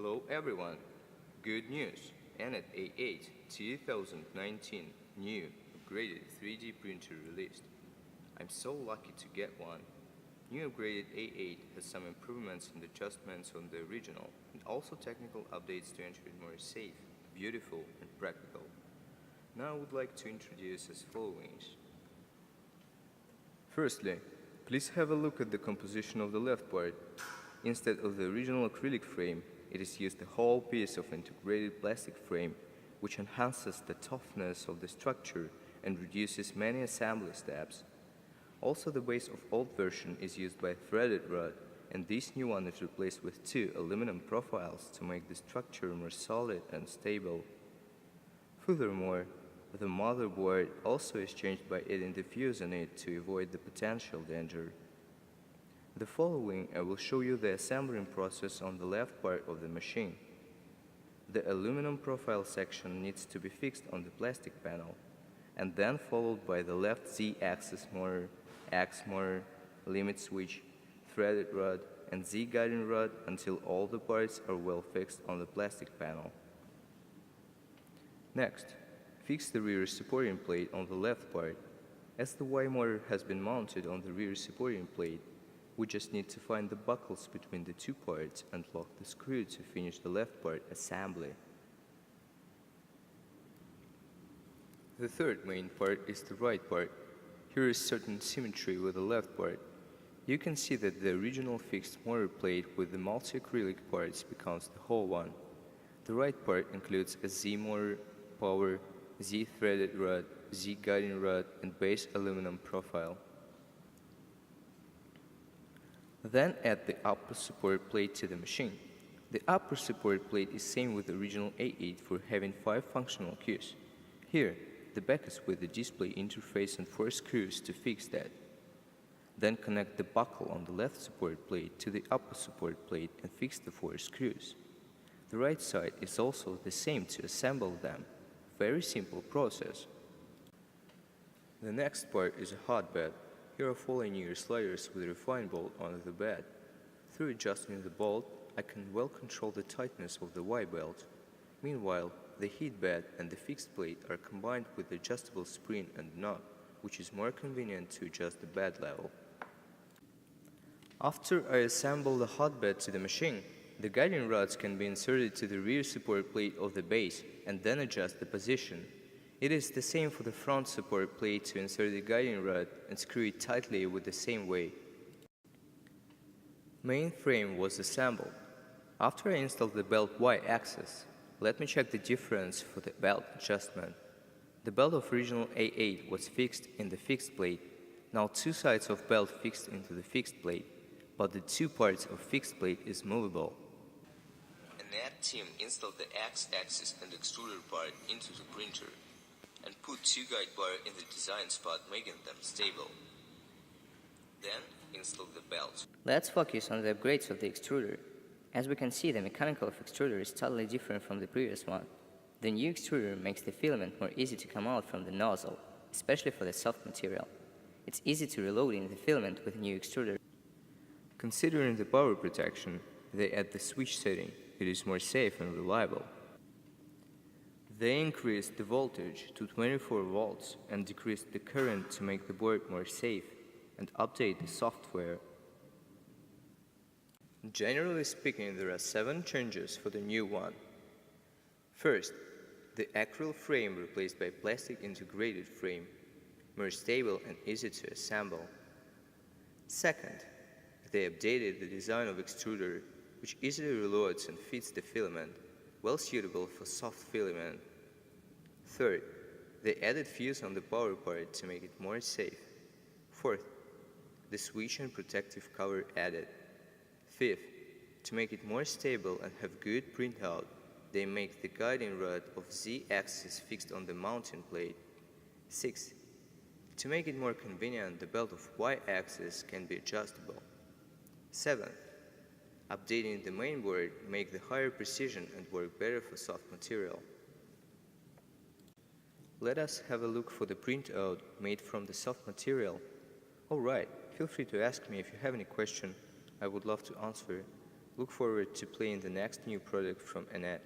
Hello everyone. Good news. Anet A8 2019 new upgraded 3D printer released. I'm so lucky to get one. New upgraded A8 has some improvements and adjustments on the original and also technical updates to ensure it more safe, beautiful and practical. Now I would like to introduce as follows. Firstly, please have a look at the composition of the left part. Instead of the original acrylic frame, it is used a whole piece of integrated plastic frame, which enhances the toughness of the structure and reduces many assembly steps. Also, the base of old version is used by threaded rod, and this new one is replaced with two aluminum profiles to make the structure more solid and stable. Furthermore, the motherboard also is changed by adding the fuse on it to avoid the potential danger. The following I will show you the assembling process on the left part of the machine. The aluminum profile section needs to be fixed on the plastic panel, and then followed by the left Z-axis motor, X motor, limit switch, threaded rod, and Z guiding rod until all the parts are well fixed on the plastic panel. Next, fix the rear supporting plate on the left part. As the Y motor has been mounted on the rear supporting plate, we just need to find the buckles between the two parts and lock the screw to finish the left part assembly. The third main part is the right part. Here is certain symmetry with the left part. You can see that the original fixed motor plate with the multi-acrylic parts becomes the whole one. The right part includes a Z motor, power, Z threaded rod, Z guiding rod, and base aluminum profile. Then add the upper support plate to the machine. The upper support plate is same with the original A8 for having 5 functional queues. Here, the back is with the display interface and 4 screws to fix that. Then connect the buckle on the left support plate to the upper support plate and fix the 4 screws. The right side is also the same to assemble them. Very simple process. The next part is a hot bed. Here are following your sliders with a refined bolt on the bed. Through adjusting the bolt, I can well control the tightness of the Y belt. Meanwhile, the heat bed and the fixed plate are combined with the adjustable spring and knob, which is more convenient to adjust the bed level. After I assemble the hot bed to the machine, the guiding rods can be inserted to the rear support plate of the base and then adjust the position. It is the same for the front support plate to insert the guiding rod and screw it tightly with the same way. Main frame was assembled. After I installed the belt Y-axis, let me check the difference for the belt adjustment. The belt of original A8 was fixed in the fixed plate. Now 2 sides of belt fixed into the fixed plate, but the 2 parts of fixed plate is movable. Anet team installed the X-axis and extruder part into the printer and put 2 guide bars in the design spot, making them stable. Then install the belt. Let's focus on the upgrades of the extruder. As we can see, the mechanical of extruder is totally different from the previous one. The new extruder makes the filament more easy to come out from the nozzle, especially for the soft material. It's easy to reload in the filament with new extruder. Considering the power protection, they add the switch setting. It is more safe and reliable. They increased the voltage to 24 volts and decreased the current to make the board more safe and update the software. Generally speaking, there are 7 changes for the new one. First, the acrylic frame replaced by plastic integrated frame, more stable and easy to assemble. Second, they updated the design of extruder, which easily reloads and fits the filament, well suitable for soft filament. Third, they added fuse on the power part to make it more safe. Fourth, the switch and protective cover added. Fifth, to make it more stable and have good printout, they make the guiding rod of Z-axis fixed on the mounting plate. Sixth, to make it more convenient, the belt of Y-axis can be adjustable. Seventh, updating the main board make the higher precision and work better for soft material. Let us have a look for the printout made from the soft material. Alright, feel free to ask me if you have any question. I would love to answer. Look forward to playing the next new product from Anet.